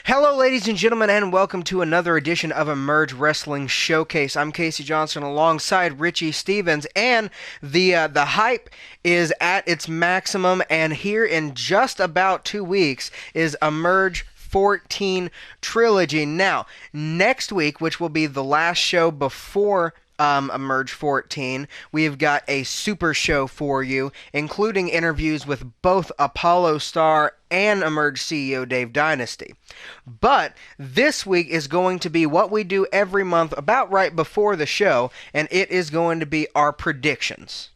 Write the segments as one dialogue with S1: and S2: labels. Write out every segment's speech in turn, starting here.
S1: Hello, ladies and gentlemen, and welcome to another edition of Emerge Wrestling Showcase. I'm Casey Johnson alongside Richie Stevens, and the hype is at its maximum, and here in just about 2 weeks is EMERGE14 Trilogy. Now, next week, which will be the last show before EMERGE14, we've got a super show for you, including interviews with both Apollo Star and Emerge CEO Dave Dynasty. But this week is going to be what we do every month about right before the show, and it is going to be our predictions.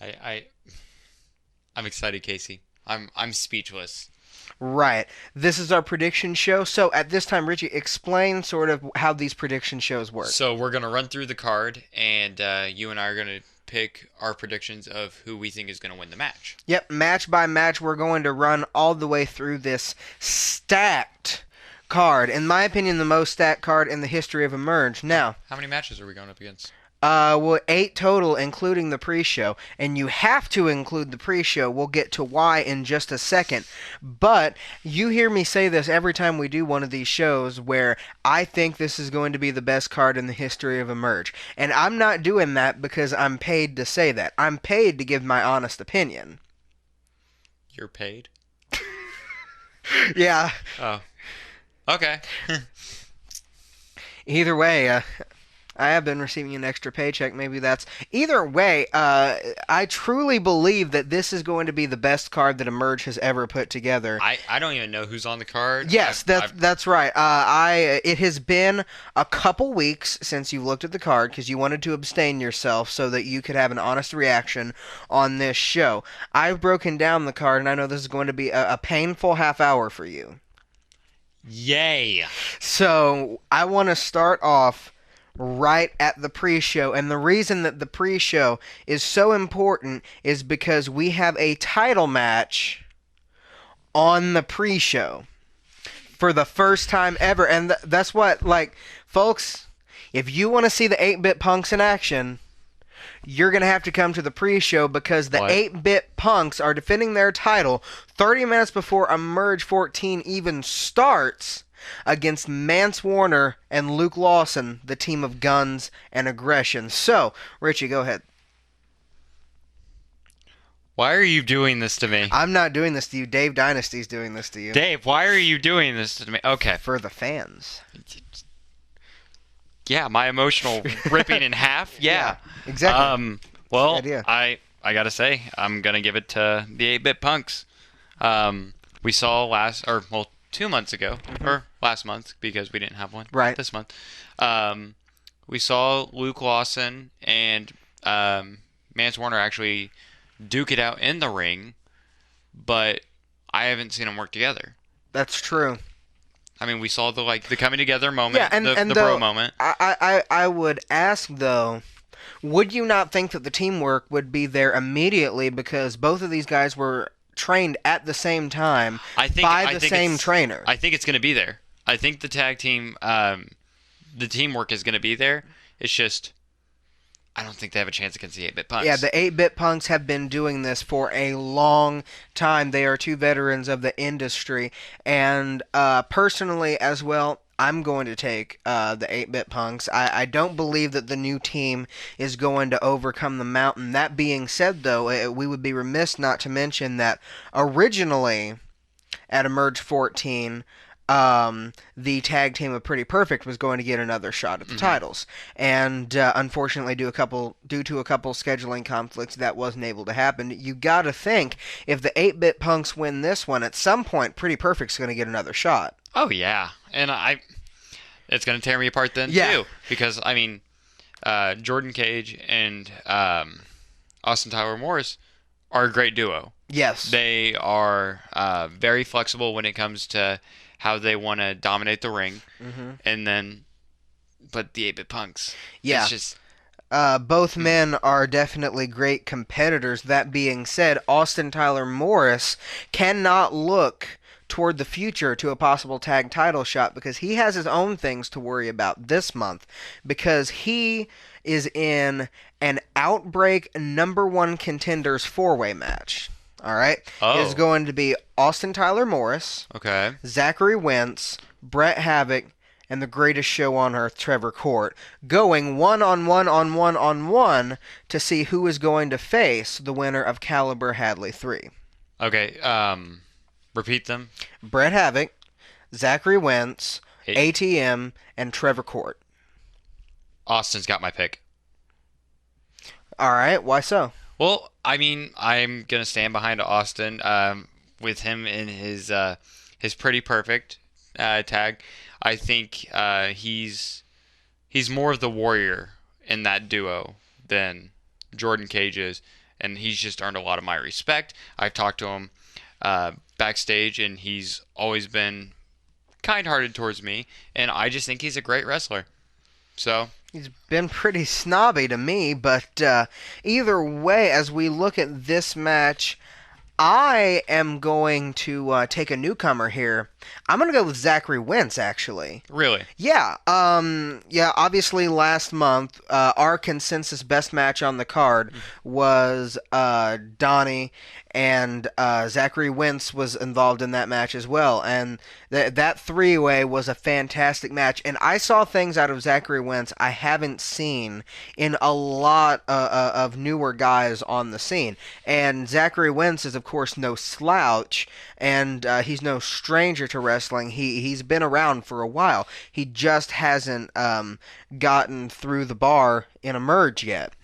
S2: I'm excited, Casey. I'm speechless.
S1: Right. This is our prediction show. So at this time, Richie, explain sort of how these prediction shows work.
S2: So we're going to run through the card, and you and I are going to pick our predictions of who we think is going to win the match.
S1: Yep, match by match, we're going to run all the way through this stacked card. In my opinion, the most stacked card in the history of Emerge. Now,
S2: how many matches are we going up against?
S1: Well, 8 total, including the pre-show. And you have to include the pre-show. We'll get to why in just a second. But you hear me say this every time we do one of these shows where I think this is going to be the best card in the history of Emerge. And I'm not doing that because I'm paid to say that. I'm paid to give my honest opinion.
S2: You're paid?
S1: Yeah.
S2: Oh. Okay.
S1: Either way, I have been receiving an extra paycheck. Maybe that's... Either way, I truly believe that this is going to be the best card that Emerge has ever put together.
S2: I don't even know who's on the card.
S1: Yes, that's right. It has been a couple weeks since you looked at the card because you wanted to abstain yourself so that you could have an honest reaction on this show. I've broken down the card, and I know this is going to be a painful half hour for you.
S2: Yay!
S1: So, I want to start off right at the pre-show, and the reason that the pre-show is so important is because we have a title match on the pre-show for the first time ever, and that's what, like, folks, if you want to see the 8-Bit Punks in action, you're going to have to come to the pre-show because the 8-Bit Punks are defending their title 30 minutes before EMERGE14 even starts against Mance Warner and Luke Lawson, the team of guns and aggression. So, Richie, go ahead.
S2: Why are you doing this to me?
S1: I'm not doing this to you. Dave Dynasty's doing this to you.
S2: Dave, why are you doing this to me? Okay.
S1: For the fans.
S2: Yeah, my emotional ripping in half. Yeah.
S1: Exactly.
S2: Well, I gotta say, I'm gonna give it to the 8-Bit Punks. We saw 2 months ago, or last month, because we didn't have one this month. We saw Luke Lawson and Mance Warner actually duke it out in the ring, but I haven't seen them work together.
S1: That's true.
S2: I mean, we saw the coming together moment,
S1: and
S2: the bro moment.
S1: I would ask, though, would you not think that the teamwork would be there immediately because both of these guys were trained at the same time by the same trainer?
S2: I think it's going to be there. I think the tag team, the teamwork is going to be there. It's just, I don't think they have a chance against the 8-Bit Punks.
S1: Yeah, the 8-Bit Punks have been doing this for a long time. They are two veterans of the industry. And personally as well, I'm going to take the 8-Bit Punks. I don't believe that the new team is going to overcome the mountain. That being said, though, we would be remiss not to mention that originally at EMERGE14, the tag team of Pretty Perfect was going to get another shot at the titles. And unfortunately, due to a couple scheduling conflicts, that wasn't able to happen. You got to think, if the 8-Bit Punks win this one, at some point, Pretty Perfect's going to get another shot.
S2: Oh, yeah. And it's going to tear me apart then, too. Because, I mean, Jordan Cage and Austin Tyler Morris are a great duo.
S1: Yes.
S2: They are very flexible when it comes to how they want to dominate the ring. And then, but the 8-Bit Punks.
S1: Yeah.
S2: It's just...
S1: both men are definitely great competitors. That being said, Austin Tyler Morris cannot look toward the future to a possible tag title shot because he has his own things to worry about this month because he is in an Outbreak #1 Contenders 4-way match. All right?
S2: Oh.
S1: It is going to be Austin Tyler Morris,
S2: Okay.
S1: Zachary Wentz, Bret Havoc, and the greatest show on earth, Trevor Court, going one-on-one to see who is going to face the winner of Calibre Hadley 3.
S2: Okay, repeat them.
S1: Bret Havoc, Zachary Wentz, ATM, and Trevor Court.
S2: Austin's got my pick.
S1: All right, why so?
S2: Well, I mean, I'm gonna stand behind Austin with him in his Pretty Perfect tag. I think he's more of the warrior in that duo than Jordan Cage is, and he's just earned a lot of my respect. I've talked to him backstage, and he's always been kind-hearted towards me, and I just think he's a great wrestler. So
S1: he's been pretty snobby to me, but either way, as we look at this match, I am going to take a newcomer here. I'm going to go with Zachary Wentz, actually.
S2: Really?
S1: Yeah. Obviously, last month, our consensus best match on the card was Donnie, and Zachary Wentz was involved in that match as well. And that three-way was a fantastic match. And I saw things out of Zachary Wentz I haven't seen in a lot of newer guys on the scene. And Zachary Wentz is, of course, no slouch, and he's no stranger to wrestling. He's been around for a while. He just hasn't gotten through the bar in EMERGE yet.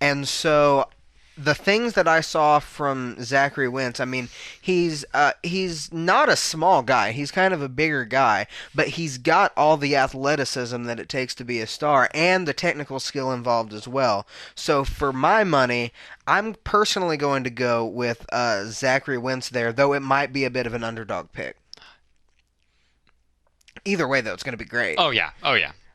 S1: And so the things that I saw from Zachary Wentz, I mean, he's not a small guy. He's kind of a bigger guy, but he's got all the athleticism that it takes to be a star and the technical skill involved as well. So for my money, I'm personally going to go with Zachary Wentz there, though it might be a bit of an underdog pick. Either way, though, it's going to be great.
S2: Oh, yeah.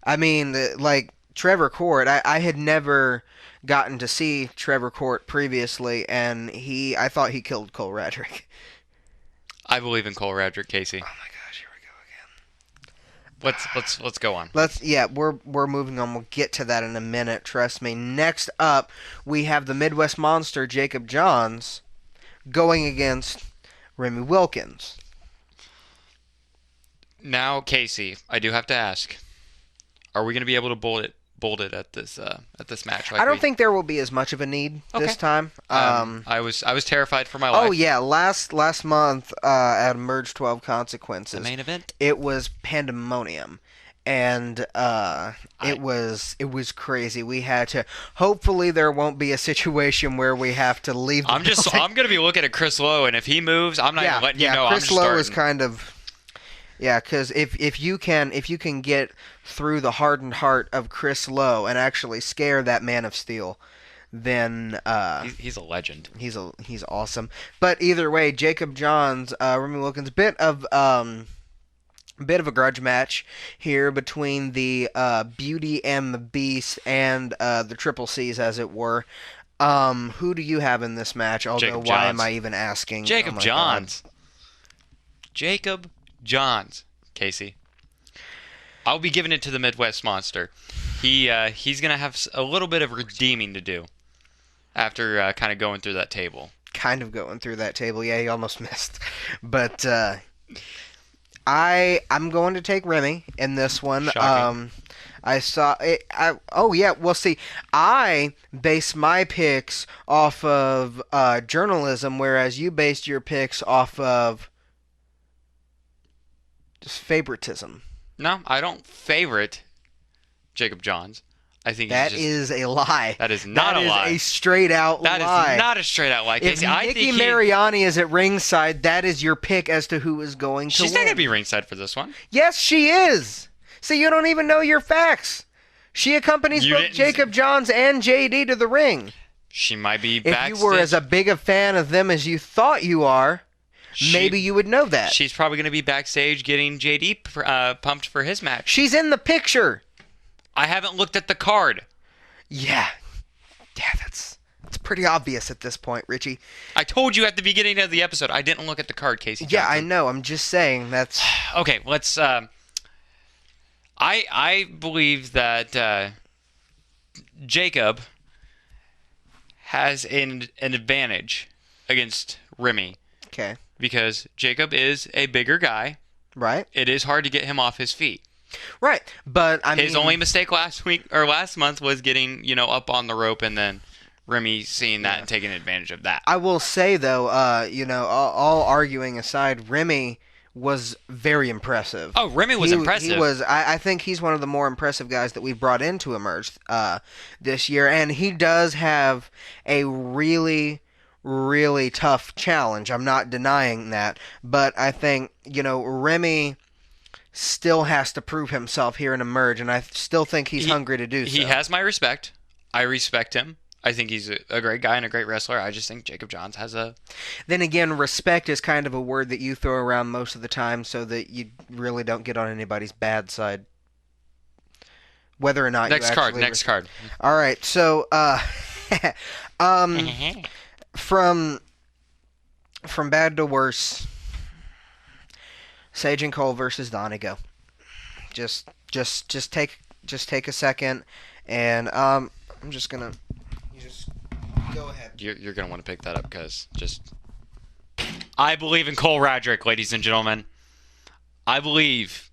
S1: I mean, like, Trevor Court, I had never gotten to see Trevor Court previously, and I thought he killed Cole Radrick.
S2: I believe in Cole Radrick, Casey.
S1: Oh my gosh, here we go again.
S2: Let's go on.
S1: We're moving on. We'll get to that in a minute, trust me. Next up, we have the Midwest Monster, Jacob Johns, going against Remy Wilkins.
S2: Now, Casey, I do have to ask, are we going to be able to bold it at this match?
S1: I don't think there will be as much of a need this time.
S2: I was terrified for my life.
S1: Oh yeah, last month at EMERGE14 Consequences,
S2: the main event,
S1: it was pandemonium, and it was crazy. We had to. Hopefully, there won't be a situation where we have to leave.
S2: I'm going to be looking at Chris Lowe, and if he moves, I'm not even letting you know.
S1: Chris Lowe is kind of. Yeah, because if you can get through the hardened heart of Chris Lowe and actually scare that Man of Steel, then
S2: he's a legend.
S1: He's awesome. But either way, Jacob Johns, Remy Wilkins, bit of a grudge match here between the Beauty and the Beast and the Triple C's, as it were. Who do you have in this match? Although, why am I even asking?
S2: Jacob Johns. Jacob Johns, Casey. I'll be giving it to the Midwest Monster. He's gonna have a little bit of redeeming to do after kind of going through that table.
S1: Yeah, he almost missed. But I'm going to take Remy in this one.
S2: Shocking.
S1: I saw it. Well, see, I base my picks off of journalism, whereas you based your picks off of just favoritism.
S2: No, I don't favorite Jacob Johns. I think
S1: that is a lie.
S2: That is not a lie.
S1: That is a straight out lie.
S2: That is not a straight out lie, Casey.
S1: If Nikki Mariani is at ringside, that is your pick as to who is going to win.
S2: She's not going to be ringside for this one.
S1: Yes, she is. See, you don't even know your facts. She accompanies both Jacob Johns and JD to the ring.
S2: She might be backstage.
S1: If you were as big a fan of them as you thought you are, maybe you would know that.
S2: She's probably going to be backstage getting JD pumped for his match.
S1: She's in the picture.
S2: I haven't looked at the card.
S1: Yeah, It's pretty obvious at this point, Richie.
S2: I told you at the beginning of the episode. I didn't look at the card, Casey Johnson.
S1: Yeah, I know. I'm just saying that's...
S2: Okay, let's... I believe that Jacob has an advantage against Remy.
S1: Okay.
S2: Because Jacob is a bigger guy.
S1: Right.
S2: It is hard to get him off his feet.
S1: Right, but
S2: his only mistake last month was getting, up on the rope, and then Remy seeing that and taking advantage of that.
S1: I will say though, all arguing aside, Remy was very impressive.
S2: Oh, Remy was impressive.
S1: He was. I think he's one of the more impressive guys that we've brought into Emerge this year, and he does have a really, really tough challenge. I'm not denying that, but I think Remy still has to prove himself here in Emerge, and I still think he's hungry to do so.
S2: He has my respect. I respect him. I think he's a great guy and a great wrestler. I just think Jacob Johns has a...
S1: Then again, respect is kind of a word that you throw around most of the time so that you really don't get on anybody's bad side. Whether or not
S2: Next card.
S1: All right, so from bad to worse, Sage and Cole versus Donnie. Go. Just take a second, and I'm just gonna. You just go ahead.
S2: You're gonna want to pick that up because I believe in Cole Radrick, ladies and gentlemen. I believe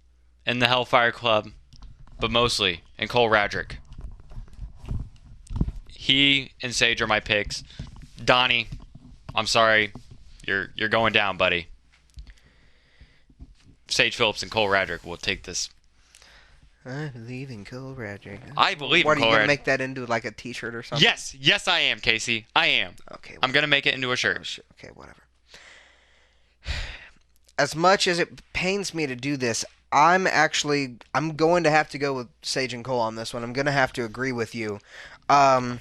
S2: in the Hellfire Club, but mostly in Cole Radrick. He and Sage are my picks. Donnie, I'm sorry, you're going down, buddy. Sage Phillips and Cole Radrick will take this.
S1: I believe in Cole Radrick.
S2: I believe in Cole Radrick.
S1: What, are you going to make that into like a t-shirt or something?
S2: Yes I am, Casey. I am.
S1: Okay.
S2: I'm going to make it into a shirt.
S1: Okay, whatever. As much as it pains me to do this, I'm going to have to go with Sage and Cole on this one. I'm going to have to agree with you. There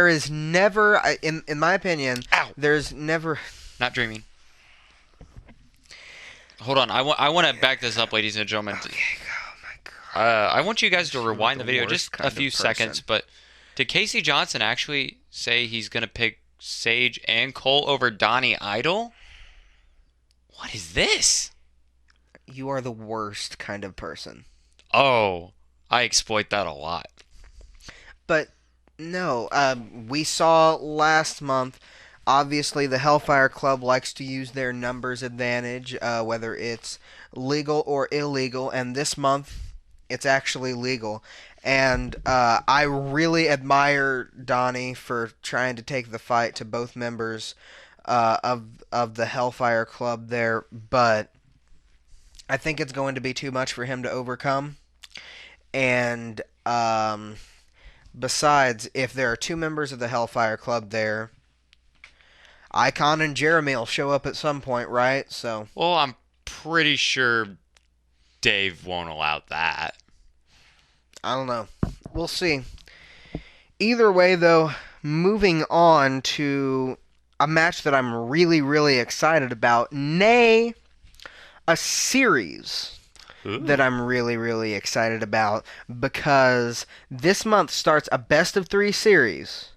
S1: is never, in my opinion, there's never...
S2: Not dreaming. Hold on, I want to back this up, ladies and gentlemen.
S1: Okay. Oh my God.
S2: I want you guys to rewind the video just a few seconds. But did Casey Johnson actually say he's going to pick Sage and Cole over Donnie Idol? What is this?
S1: You are the worst kind of person.
S2: Oh, I exploit that a lot.
S1: But no, we saw last month. Obviously, the Hellfire Club likes to use their numbers advantage, whether it's legal or illegal, and this month, it's actually legal. And I really admire Donnie for trying to take the fight to both members of the Hellfire Club there, but I think it's going to be too much for him to overcome. And besides, if there are two members of the Hellfire Club there, Icon and Jeremy will show up at some point, right? So.
S2: Well, I'm pretty sure Dave won't allow that.
S1: I don't know. We'll see. Either way, though, moving on to a match that I'm really, really excited about, nay, a series that I'm really, really excited about, because this month starts a best-of-3 series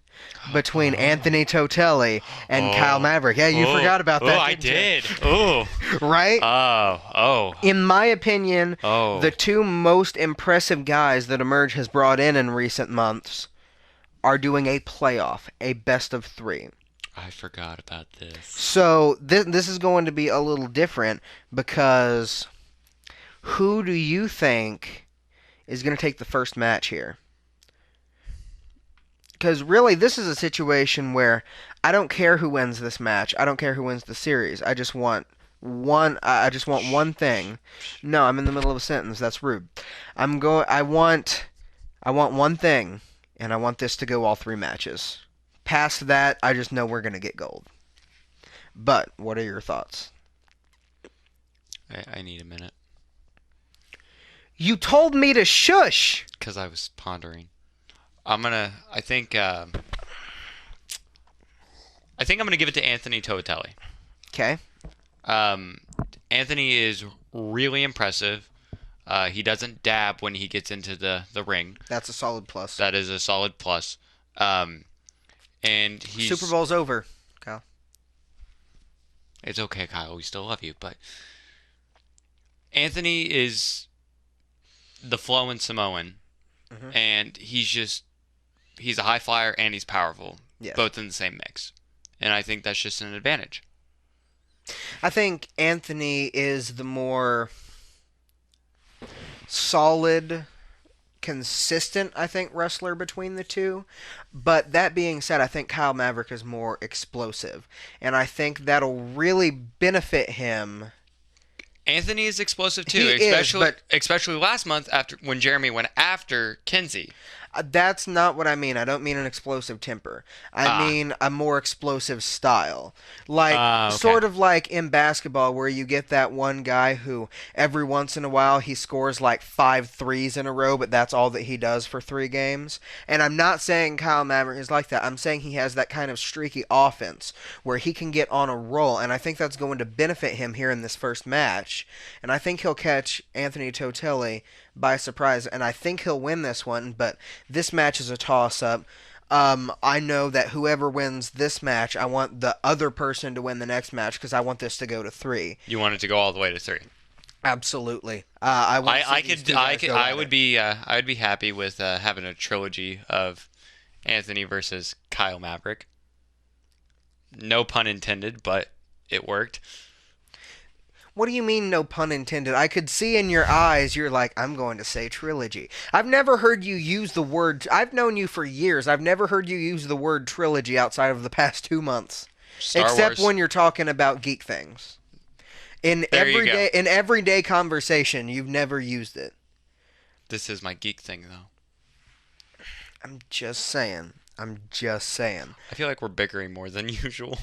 S1: between Anthony Totelli and Kyle Maverick. Yeah, you forgot about that.
S2: I did. Oh.
S1: Right?
S2: Oh.
S1: In my opinion, the two most impressive guys that Emerge has brought in recent months are doing a playoff, a best-of-3.
S2: I forgot about this.
S1: So this is going to be a little different, because who do you think is going to take the first match here? Because really, this is a situation where I don't care who wins this match. I don't care who wins the series. I just want one. I just want one thing. No, I'm in the middle of a sentence. That's rude. I want one thing, and I want this to go all 3 matches. Past that, I just know we're gonna get gold. But what are your thoughts?
S2: I need a minute.
S1: You told me to shush.
S2: Because I was pondering. I think I'm gonna give it to Anthony Totelli.
S1: Okay.
S2: Anthony is really impressive. He doesn't dab when he gets into the ring.
S1: That's a solid plus.
S2: That is a solid plus. And he's
S1: Super Bowl's over, Kyle.
S2: It's okay, Kyle. We still love you, but Anthony is the flowing Samoan, and he's a high flyer and he's powerful, both in the same mix, and I think that's just an advantage.
S1: I think Anthony is the more solid, consistent, wrestler between the two. But that being said, I think Kyle Maverick is more explosive. And I think that'll really benefit him.
S2: Anthony is explosive too, especially last month when Jeremy went after Kinsey.
S1: That's not what I mean. I don't mean an explosive temper. I mean a more explosive style. Sort of like in basketball where you get that one guy who every once in a while he scores like 5 threes in a row, but that's all that he does for 3 games. And I'm not saying Kyle Maverick is like that. I'm saying he has that kind of streaky offense where he can get on a roll, and I think that's going to benefit him here in this first match. And I think he'll catch Anthony Totelli by surprise, and I think he'll win this one, but this match is a toss-up. I know that whoever wins this match, I want the other person to win the next match because I want this to go to 3.
S2: You want it to go all the way to 3?
S1: Absolutely.
S2: I would be happy with having a trilogy of Anthony versus Kyle Maverick. No pun intended, but it worked.
S1: What do you mean, no pun intended? I could see in your eyes you're like, I'm going to say trilogy. I've never heard you use the word... I've known you for years. I've never heard you use the word trilogy outside of the past 2 months. Except when you're talking about geek things. In everyday conversation, you've never used it.
S2: This is my geek thing, though.
S1: I'm just saying. I
S2: feel like we're bickering more than usual.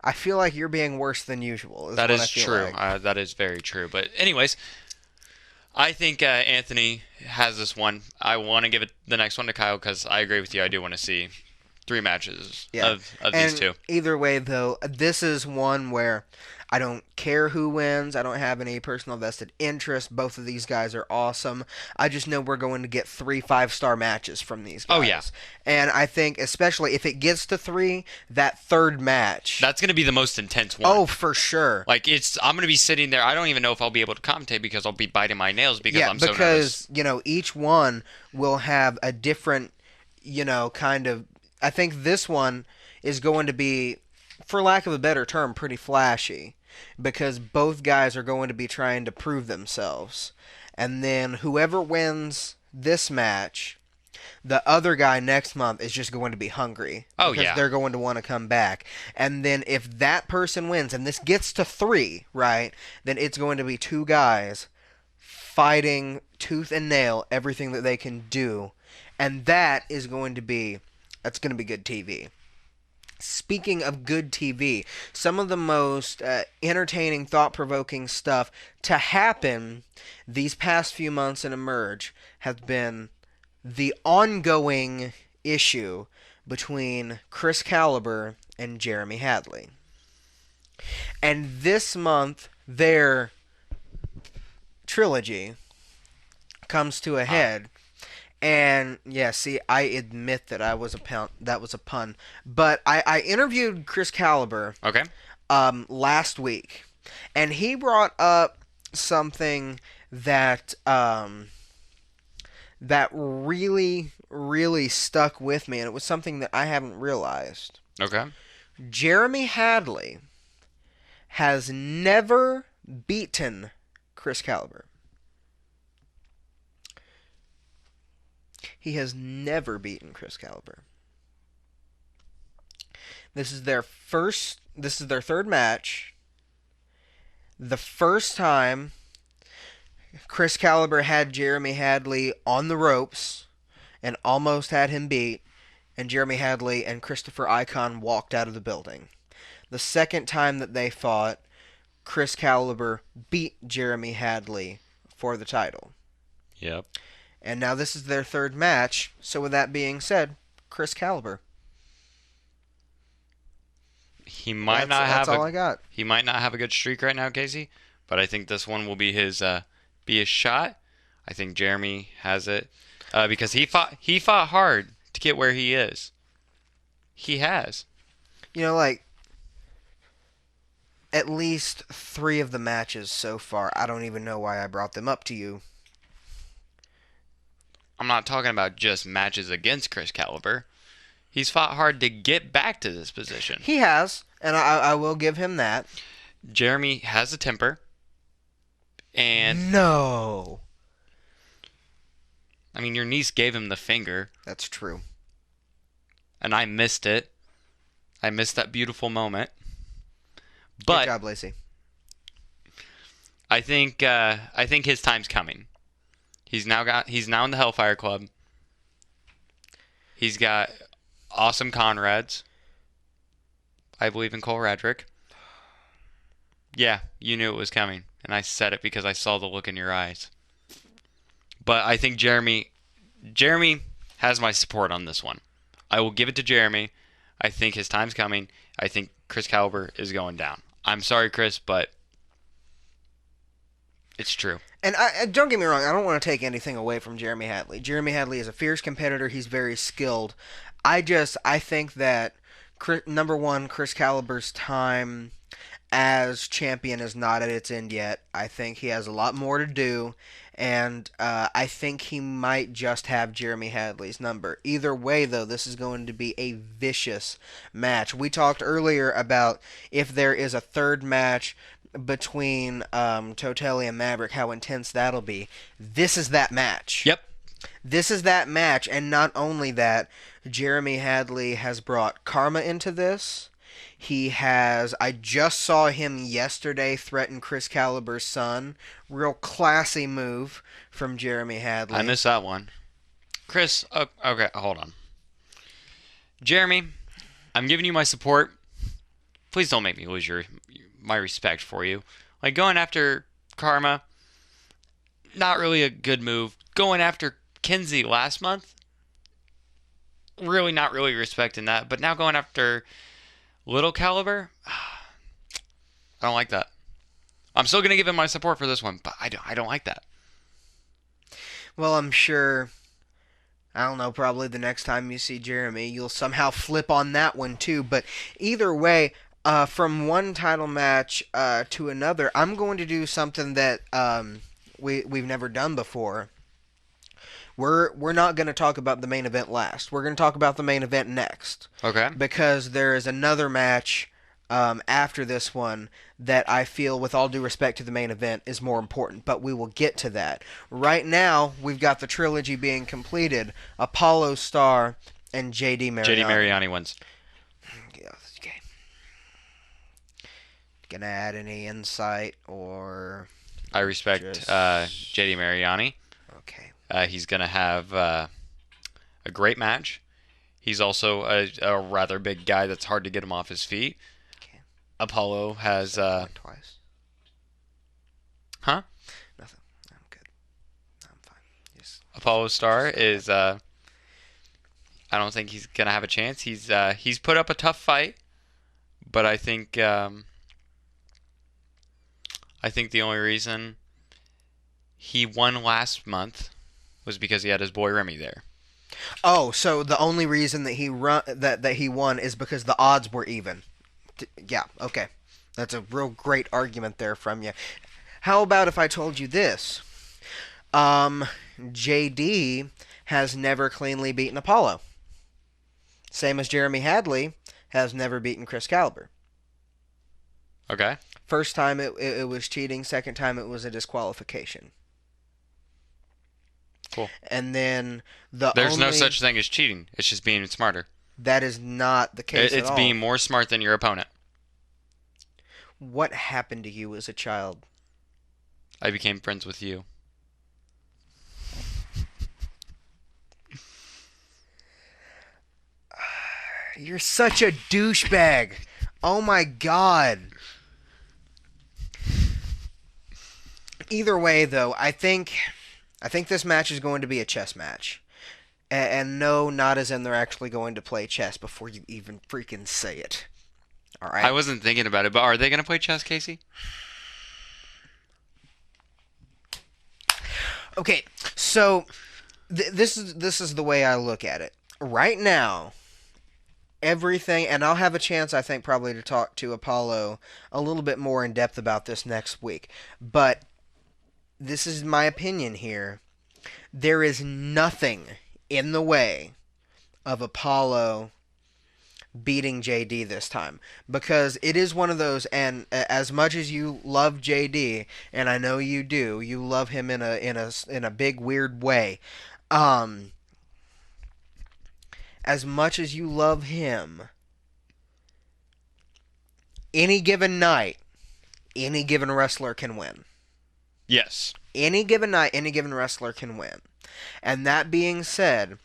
S1: I feel like you're being worse than usual.
S2: That is true. That is very true. But anyways, I think Anthony has this one. I want to give it the next one to Kyle because I agree with you. I do want to see 3 matches of these two.
S1: Either way, though, this is one where I don't care who wins. I don't have any personal vested interest. Both of these guys are awesome. I just know we're going to get 3 5-star matches from these guys.
S2: Oh, yeah.
S1: And I think, especially if it gets to 3, that third match...
S2: That's going to be the most intense one.
S1: Oh, for sure.
S2: I'm going to be sitting there. I don't even know if I'll be able to commentate because I'll be biting my nails because I'm so nervous.
S1: Because, each one will have a different, kind of... I think this one is going to be, for lack of a better term, pretty flashy. Because both guys are going to be trying to prove themselves. And then whoever wins this match, the other guy next month is just going to be hungry.
S2: Oh,
S1: because they're going to want to come back. And then if that person wins, and this gets to 3, right, then it's going to be 2 guys fighting tooth and nail everything that they can do. And that's going to be good TV. Speaking of good TV, some of the most entertaining, thought-provoking stuff to happen these past few months in Emerge has been the ongoing issue between Chris Calibre and Jeremy Hadley. And this month, their trilogy comes to a head. And yeah, see, I admit that that was a pun. But I interviewed Chris Calibre last week, and he brought up something that that really, really stuck with me, and it was something that I haven't realized.
S2: Okay.
S1: Jeremy Hadley has never beaten Chris Calibre. He has never beaten Chris Calibre. This is their third match. The first time Chris Calibre had Jeremy Hadley on the ropes and almost had him beat, and Jeremy Hadley and Christopher Icon walked out of the building. The second time that they fought, Chris Calibre beat Jeremy Hadley for the title.
S2: Yep.
S1: And now this is their third match. So with that being said, Chris Calibre.
S2: He might not have
S1: all I got.
S2: He might not have a good streak right now, Casey, but I think this one will be his shot. I think Jeremy has it because he fought hard to get where he is. He has.
S1: You know, like, at least 3 of the matches so far, I don't even know why I brought them up to you.
S2: I'm not talking about just matches against Chris Calibre. He's fought hard to get back to this position.
S1: He has, and I will give him that.
S2: Jeremy has a temper. And
S1: no.
S2: I mean, your niece gave him the finger.
S1: That's true.
S2: And I missed it. I missed that beautiful moment. But
S1: good job, Lacey.
S2: I think his time's coming. He's now in the Hellfire Club. He's got awesome comrades. I believe in Cole Radrick. Yeah, you knew it was coming, and I said it because I saw the look in your eyes. But I think Jeremy has my support on this one. I will give it to Jeremy. I think his time's coming. I think Chris Calibre is going down. I'm sorry, Chris, but it's true.
S1: And don't get me wrong, I don't want to take anything away from Jeremy Hadley. Jeremy Hadley is a fierce competitor. He's very skilled. I think that, number one, Chris Calibre's time as champion is not at its end yet. I think he has a lot more to do, and I think he might just have Jeremy Hadley's number. Either way, though, this is going to be a vicious match. We talked earlier about if there is a third match between Totelli and Maverick, how intense that'll be. This is that match.
S2: Yep.
S1: This is that match, and not only that, Jeremy Hadley has brought Karma into this. I just saw him yesterday threaten Chris Calibre's son. Real classy move from Jeremy Hadley.
S2: I missed that one. Chris, okay, hold on. Jeremy, I'm giving you my support. Please don't make me lose my respect for you. Like, going after Karma, not really a good move. Going after Kinsey last month, really not really respecting that. But now going after Little Calibre, I don't like that. I'm still going to give him my support for this one, but I don't like that.
S1: Well, I'm sure, I don't know, probably the next time you see Jeremy, you'll somehow flip on that one too. But either way, from one title match to another, I'm going to do something that we've never done before. We're not going to talk about the main event last. We're going to talk about the main event next.
S2: Okay.
S1: Because there is another match after this one that I feel, with all due respect to the main event, is more important. But we will get to that. Right now, we've got the trilogy being completed. Apollo Star and JD Mariani.
S2: JD Mariani wins.
S1: Okay. Gonna add any insight or...
S2: I respect JD Mariani.
S1: Okay.
S2: He's going to have a great match. He's also a rather big guy that's hard to get him off his feet. Okay. Apollo has...
S1: twice.
S2: Huh?
S1: Nothing. I'm good. I'm fine. Yes.
S2: Apollo Star is... I don't think he's going to have a chance. He's put up a tough fight, but I think the only reason he won last month was because he had his boy Remy there.
S1: Oh, so the only reason that he won is because the odds were even. Yeah, okay. That's a real great argument there from you. How about if I told you this? JD has never cleanly beaten Apollo. Same as Jeremy Hadley has never beaten Chris Calibre.
S2: Okay.
S1: First time it was cheating. Second time it was a disqualification.
S2: Cool.
S1: And then
S2: there's no such thing as cheating. It's just being smarter.
S1: That is not the case at all.
S2: It's being more smart than your opponent.
S1: What happened to you as a child?
S2: I became friends with you.
S1: You're such a douchebag. Oh my god. Either way, though, I think this match is going to be a chess match. And no, not as in they're actually going to play chess before you even freaking say it. All right.
S2: I wasn't thinking about it, but are they going to play chess, Casey?
S1: Okay, so this is the way I look at it. right now, everything, and I'll have a chance, I think, probably to talk to Apollo a little bit more in depth about this next week. But this is my opinion here. There is nothing in the way of Apollo beating JD this time, because it is one of those, and as much as you love JD, and I know you do, you love him in a big weird way. As much as you love him, any given night, any given wrestler can win.
S2: Yes.
S1: Any given night, any given wrestler can win. And that being said,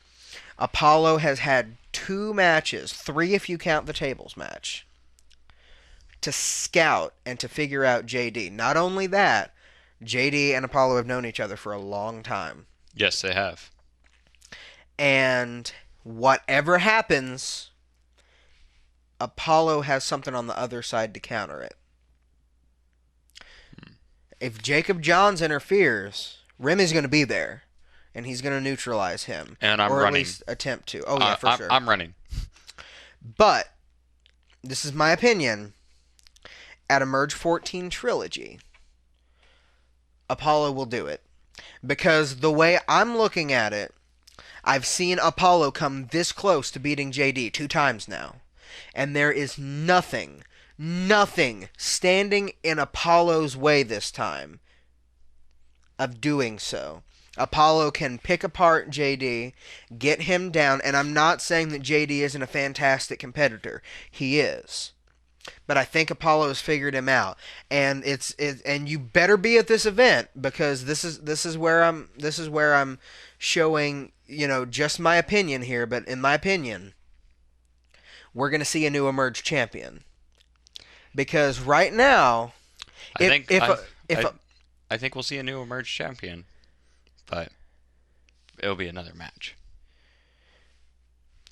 S1: Apollo has had 2 matches, 3 if you count the tables match, to scout and to figure out JD. Not only that, JD and Apollo have known each other for a long time.
S2: Yes, they have.
S1: And whatever happens, Apollo has something on the other side to counter it. If Jacob Johns interferes, Remy's going to be there, and he's going to neutralize him.
S2: And I'm running.
S1: Or at least attempt to. Oh, yeah, for sure.
S2: I'm running.
S1: But, this is my opinion, at EMERGE14 Trilogy, Apollo will do it. Because the way I'm looking at it, I've seen Apollo come this close to beating JD 2 times now. And there is nothing standing in Apollo's way this time of doing so. Apollo can pick apart JD, get him down, and I'm not saying that JD isn't a fantastic competitor. He is. But I think Apollo's figured him out, and and you better be at this event, because this is where I'm showing, just my opinion here. But in my opinion, we're gonna see a new Emerge champion, because right now,
S2: I think we'll see a new Emerge champion, but it'll be another match.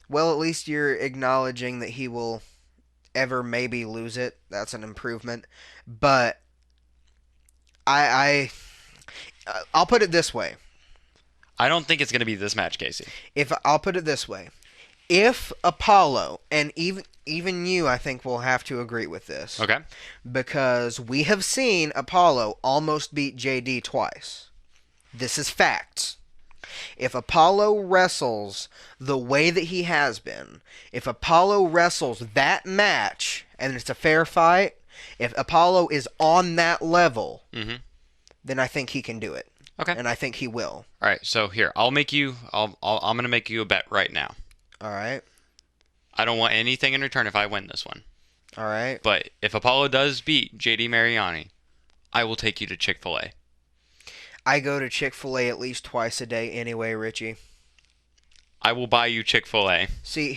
S1: Well, at least you're acknowledging that he will ever maybe lose it. That's an improvement. But I'll put it this way.
S2: I don't think it's going to be this match, Casey.
S1: I'll put it this way. If Apollo, and even you, I think, will have to agree with this.
S2: Okay.
S1: Because we have seen Apollo almost beat JD twice. This is facts. If Apollo wrestles the way that he has been, if Apollo wrestles that match, and it's a fair fight, if Apollo is on that level, then I think he can do it.
S2: Okay.
S1: And I think he will.
S2: All right. So here, I'm going to make you a bet right now.
S1: All right.
S2: I don't want anything in return if I win this one.
S1: All right.
S2: But if Apollo does beat JD Mariani, I will take you to Chick-fil-A.
S1: I go to Chick-fil-A at least twice a day anyway, Richie.
S2: I will buy you Chick-fil-A.
S1: See,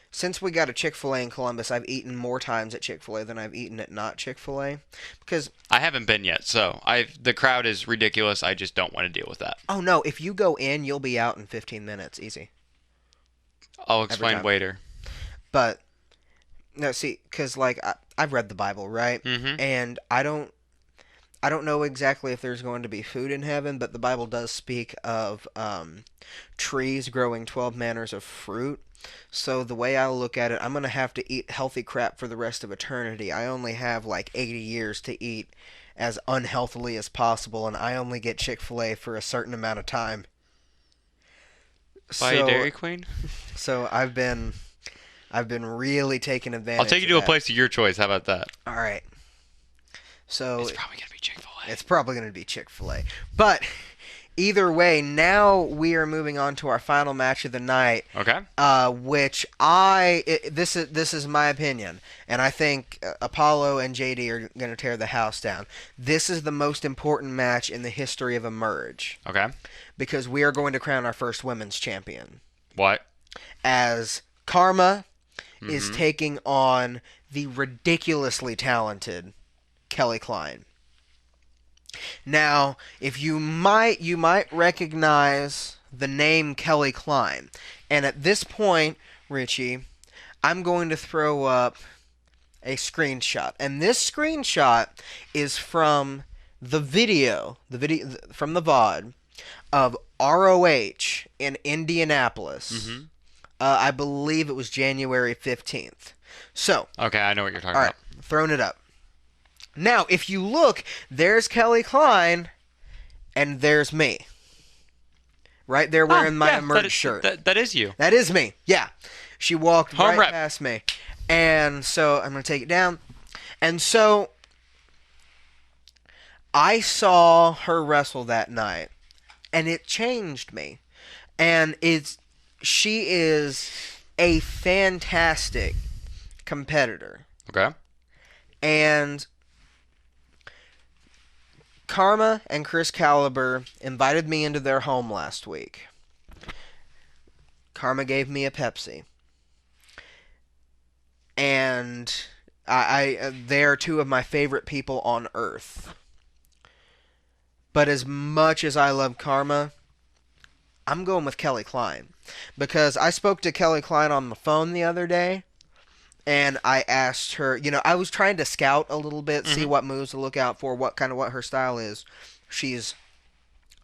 S1: since we got a Chick-fil-A in Columbus, I've eaten more times at Chick-fil-A than I've eaten at not Chick-fil-A. Because
S2: I haven't been yet, so the crowd is ridiculous. I just don't want to deal with that.
S1: Oh, no. If you go in, you'll be out in 15 minutes. Easy.
S2: I'll explain later.
S1: But, no, see, because, I've read the Bible, right?
S2: Mm-hmm.
S1: And I don't know exactly if there's going to be food in heaven, but the Bible does speak of trees growing 12 manners of fruit. So the way I look at it, I'm going to have to eat healthy crap for the rest of eternity. I only have 80 years to eat as unhealthily as possible, and I only get Chick-fil-A for a certain amount of time.
S2: Buy a Dairy Queen?
S1: So I've been really taking advantage.
S2: I'll take you to a place of your choice. How about that?
S1: All right. So
S2: it's probably going to be Chick-fil-A.
S1: It's probably going to be Chick-fil-A. But either way, now we are moving on to our final match of the night.
S2: Okay.
S1: Which this is my opinion, and I think Apollo and JD are going to tear the house down. This is the most important match in the history of Emerge.
S2: Okay.
S1: Because we are going to crown our first women's champion.
S2: What?
S1: As Karma is taking on the ridiculously talented Kline. Now, if you might recognize the name Kline. And at this point, Richie, I'm going to throw up a screenshot. And this screenshot is from the video from the VOD of ROH in Indianapolis.
S2: Mm-hmm.
S1: I believe it was January 15th. So.
S2: Okay, I know what you're talking
S1: all
S2: about.
S1: Right, throwing it up. Now, if you look, there's Kline, and there's me. Right there wearing my Emerge shirt.
S2: That is you.
S1: That is me, yeah. She walked
S2: Home rep.
S1: past me. And so, I'm going to take it down. And so, I saw her wrestle that night, and it changed me. And she is a fantastic competitor.
S2: Okay.
S1: And Karma and Chris Calibre invited me into their home last week. Karma gave me a Pepsi. And they are two of my favorite people on earth. But as much as I love Karma, I'm going with Kline. Because I spoke to Kline on the phone the other day, and I asked her, I was trying to scout a little bit, see what moves to look out for, what her style is. She's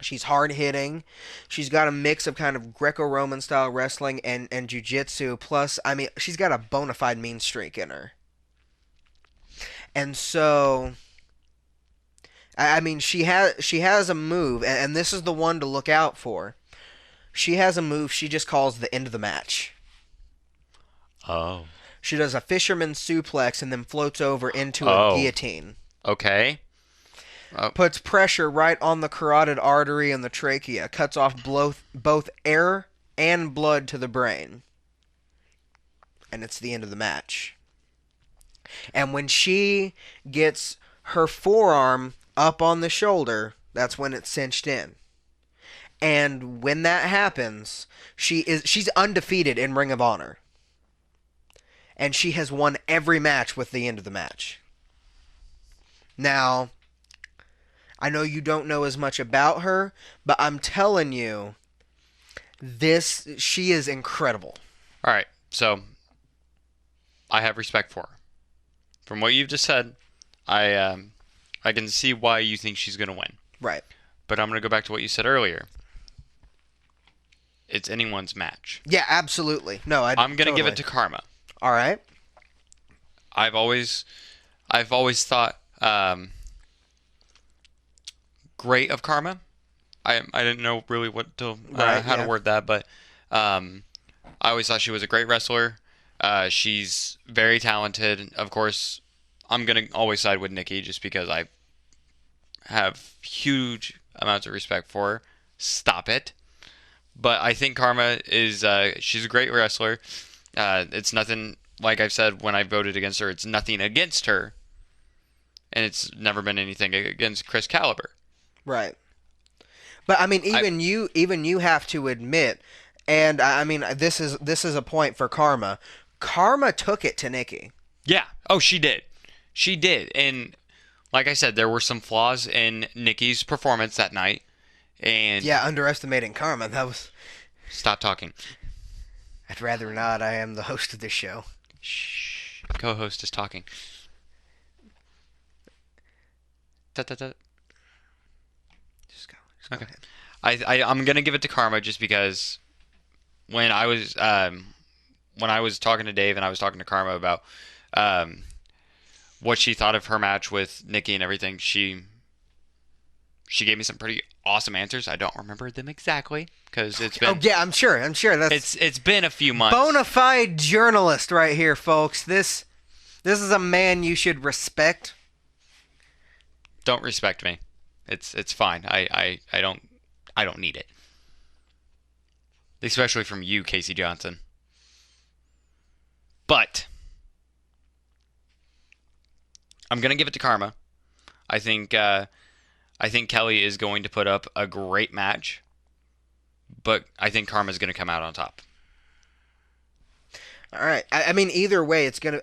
S1: hard-hitting. She's got a mix of kind of Greco-Roman style wrestling and jiu-jitsu. Plus, she's got a bona fide mean streak in her. And so, she has a move, and this is the one to look out for. She has a move she just calls the end of the match.
S2: Oh.
S1: She does a fisherman suplex and then floats over into a guillotine.
S2: Okay.
S1: Puts pressure right on the carotid artery and the trachea. Cuts off both air and blood to the brain. And it's the end of the match. And when she gets her forearm up on the shoulder, that's when it's cinched in. And when that happens, she's undefeated in Ring of Honor. And she has won every match with the end of the match. Now, I know you don't know as much about her, but I'm telling you, she is incredible.
S2: All right, so I have respect for her. From what you've just said, I can see why you think she's going to win.
S1: Right.
S2: But I'm going to go back to what you said earlier. It's anyone's match.
S1: Yeah, absolutely. No,
S2: I'm going to give it to Karma.
S1: All right.
S2: I've always thought great of Karma. I didn't know really what to how to word that, but I always thought she was a great wrestler. She's very talented. Of course, I'm gonna always side with Nikki just because I have huge amounts of respect for her. Stop it. But I think Karma is she's a great wrestler. It's nothing, like I've said when I voted against her, it's nothing against her. And it's never been anything against Chris Calibre.
S1: Right. But even you have to admit, and this is a point for Karma. Karma took it to Nikki.
S2: Yeah. Oh, she did. She did. And like I said, there were some flaws in Nikki's performance that night. And
S1: yeah, underestimating Karma. That was.
S2: Stop talking.
S1: I'd rather not. I am the host of this show.
S2: Shh. Co-host is talking. Just go. Okay. I'm gonna give it to Karma just because when I was talking to Dave and I was talking to Karma about what she thought of her match with Nikki and everything, she gave me some pretty awesome answers. I don't remember them exactly because it's been.
S1: Oh yeah, I'm sure.
S2: It's been a few months.
S1: Bona fide journalist right here, folks. This is a man you should respect.
S2: Don't respect me. It's fine. I don't need it. Especially from you, Casey Johnson. But I'm gonna give it to Karma. I think Kelly is going to put up a great match, but I think Karma's going to come out on top.
S1: All right. Either way, it's gonna.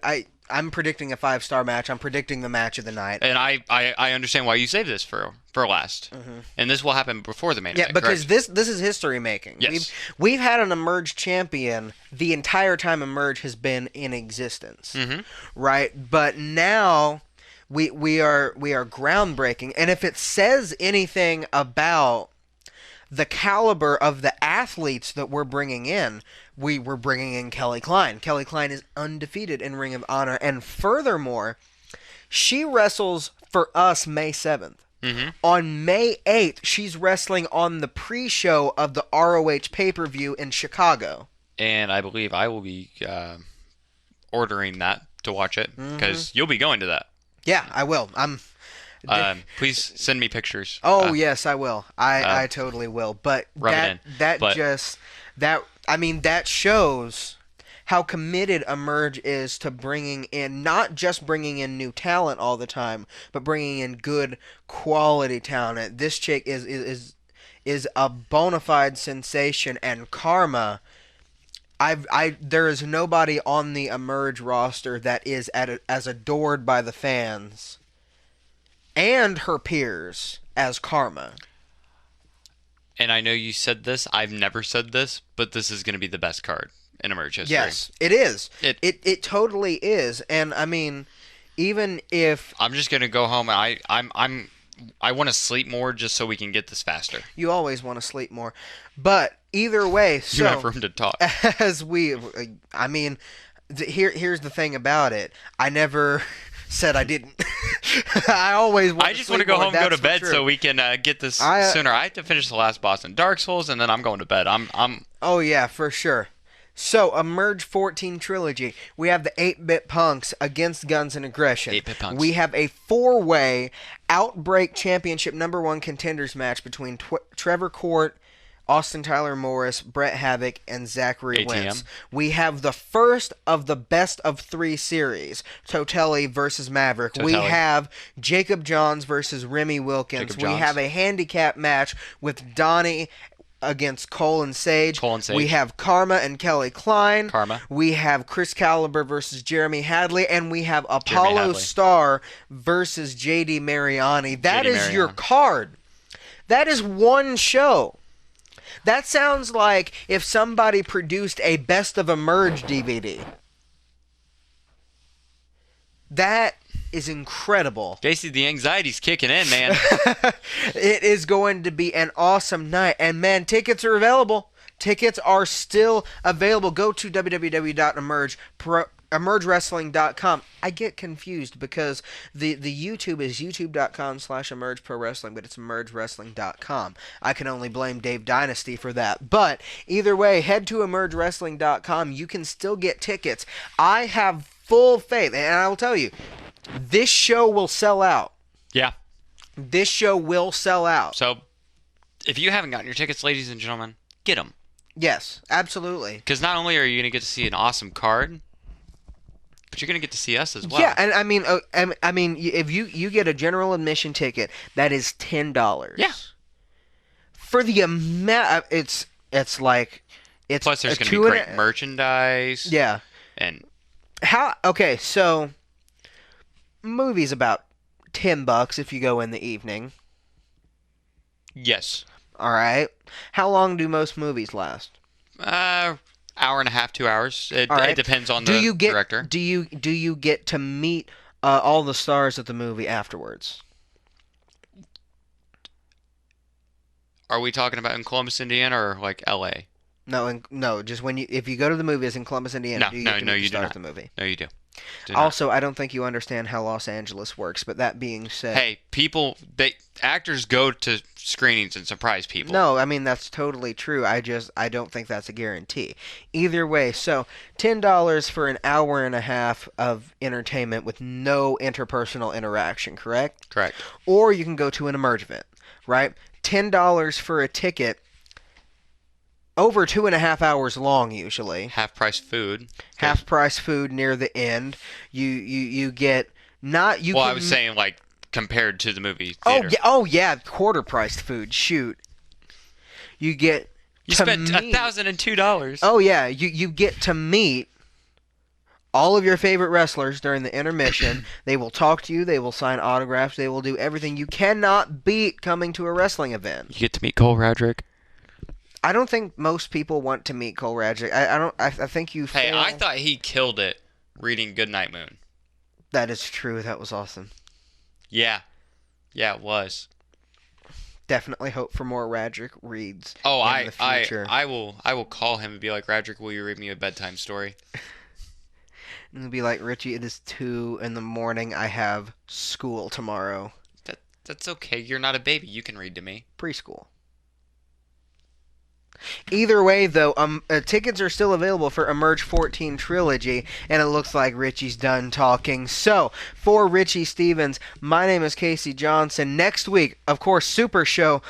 S1: I'm predicting a 5-star match. I'm predicting the match of the night.
S2: And I understand why you saved this for last. Mm-hmm. And this will happen before the main event.
S1: Yeah, because
S2: correct?
S1: this is history making.
S2: Yes.
S1: We've had an Emerge champion the entire time Emerge has been in existence.
S2: Mm-hmm.
S1: Right? But now we are groundbreaking. And if it says anything about the caliber of the athletes that we're bringing in. We're bringing in Kline. Kline is undefeated in Ring of Honor, and furthermore, she wrestles for us May 7th.
S2: Mm-hmm.
S1: On May 8th, she's wrestling on the pre-show of the ROH pay-per-view in Chicago.
S2: And I believe I will be ordering that to watch it, because you'll be going to that.
S1: Yeah, I will.
S2: Please send me pictures.
S1: Oh, yes, I will. I totally will. But that shows how committed EMERGE is to bringing in, not just bringing in new talent all the time, but bringing in good quality talent. This chick is a bona fide sensation, and Karma. There is nobody on the EMERGE roster that is as adored by the fans and her peers as Karma.
S2: And I know you said this. I've never said this, but this is going to be the best card in EMERGE history.
S1: Yes, it is. It totally is. And I mean, even if
S2: I'm just going to go home, and I want to sleep more just so we can get this faster.
S1: You always want to sleep more, but either way, so
S2: you have room to talk.
S1: Here's the thing about it. I never said I didn't. I
S2: just want to go home and go to bed so we can get this sooner. I have to finish the last boss in Dark Souls, and then I'm going to bed.
S1: Oh yeah, for sure. So, EMERGE14 Trilogy. We have the 8-Bit Punks against Guns and Aggression.
S2: 8-Bit Punks.
S1: We have a 4-way Outbreak Championship #1 contenders match between Trevor Court, Austin Tyler Morris, Brett Havoc, and Zachary Wentz. We have the first of the best of 3 series, Totelli versus Maverick. We have Jacob Johns versus Remy Wilkins. We have a handicap match with Donnie against Cole and Sage. We have Karma and Kelly Kline. We have Chris Calibre versus Jeremy Hadley. And we have Apollo Star versus JD Mariani. That is your card. That is one show. That sounds like if somebody produced a Best of EMERGE DVD. That is incredible.
S2: Casey, the anxiety's kicking in, man.
S1: It is going to be an awesome night. And, man, tickets are available. Tickets are still available. Go to www.emergewrestling.com. I get confused because the YouTube is youtube.com/emerge pro wrestling, but it's emergewrestling.com. I can only blame Dave Dynasty for that. But either way, head to emergewrestling.com. You can still get tickets. I have full faith, and I will tell you, this show will sell out.
S2: Yeah.
S1: This show will sell out.
S2: So, if you haven't gotten your tickets, ladies and gentlemen, get them.
S1: Yes, absolutely.
S2: Because not only are you going to get to see an awesome card, but you're going to get to see us as well.
S1: Yeah, and I mean, if you get a general admission ticket, that is $10.
S2: Yeah.
S1: For the amount, it's like it's.
S2: Plus, there's going to be great merchandise.
S1: Yeah.
S2: And
S1: okay, so movie's about $10 if you go in the evening.
S2: Yes.
S1: All right. How long do most movies last?
S2: Hour and a half, 2 hours. It depends on the director.
S1: Do you get to meet all the stars of the movie afterwards?
S2: Are we talking about in Columbus, Indiana, or like L.A.?
S1: No. Just if you go to the movies in Columbus, Indiana, do you get to meet the stars of the movie?
S2: No, you do.
S1: Also, I don't think you understand how Los Angeles works, but that being said...
S2: Hey, actors go to screenings and surprise people.
S1: No, I mean, that's totally true. I don't think that's a guarantee. Either way, so $10 for an hour and a half of entertainment with no interpersonal interaction, correct?
S2: Correct.
S1: Or you can go to an EMERGE event, right? $10 for a ticket... over 2.5 hours long, usually.
S2: Half-price food.
S1: Half-price food near the end. You get not you. Well,
S2: I was saying like compared to the movie theater.
S1: Oh yeah, quarter-priced food. Shoot. You get.
S2: You spent $1,002.
S1: Oh yeah, you get to meet all of your favorite wrestlers during the intermission. They will talk to you. They will sign autographs. They will do everything. You cannot beat coming to a wrestling event.
S2: You get to meet Cole Radrick.
S1: I don't think most people want to meet Cole Radrick. I think you fail.
S2: Hey, I thought he killed it reading Goodnight Moon.
S1: That is true. That was awesome.
S2: Yeah. Yeah, it was.
S1: definitely hope for more Radric reads in the future.
S2: I will call him and be like, Radric, will you read me a bedtime story?
S1: And it'll be like, Richie, it is 2 in the morning. I have school tomorrow.
S2: That's okay. You're not a baby. You can read to me.
S1: Preschool. Either way, though, tickets are still available for EMERGE14 Trilogy, and it looks like Richie's done talking. So, for Richie Stevens, my name is Casey Johnson. Next week, of course, Super Show,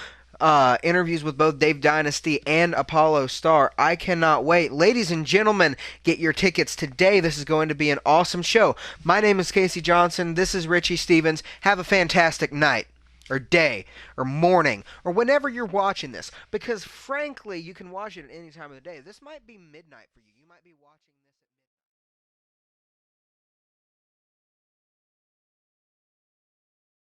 S1: interviews with both Dave Dynasty and Apollo Star. I cannot wait. Ladies and gentlemen, get your tickets today. This is going to be an awesome show. My name is Casey Johnson. This is Richie Stevens. Have a fantastic night, or day, or morning, or whenever you're watching this. Because, frankly, you can watch it at any time of the day. This might be midnight for you. You might be watching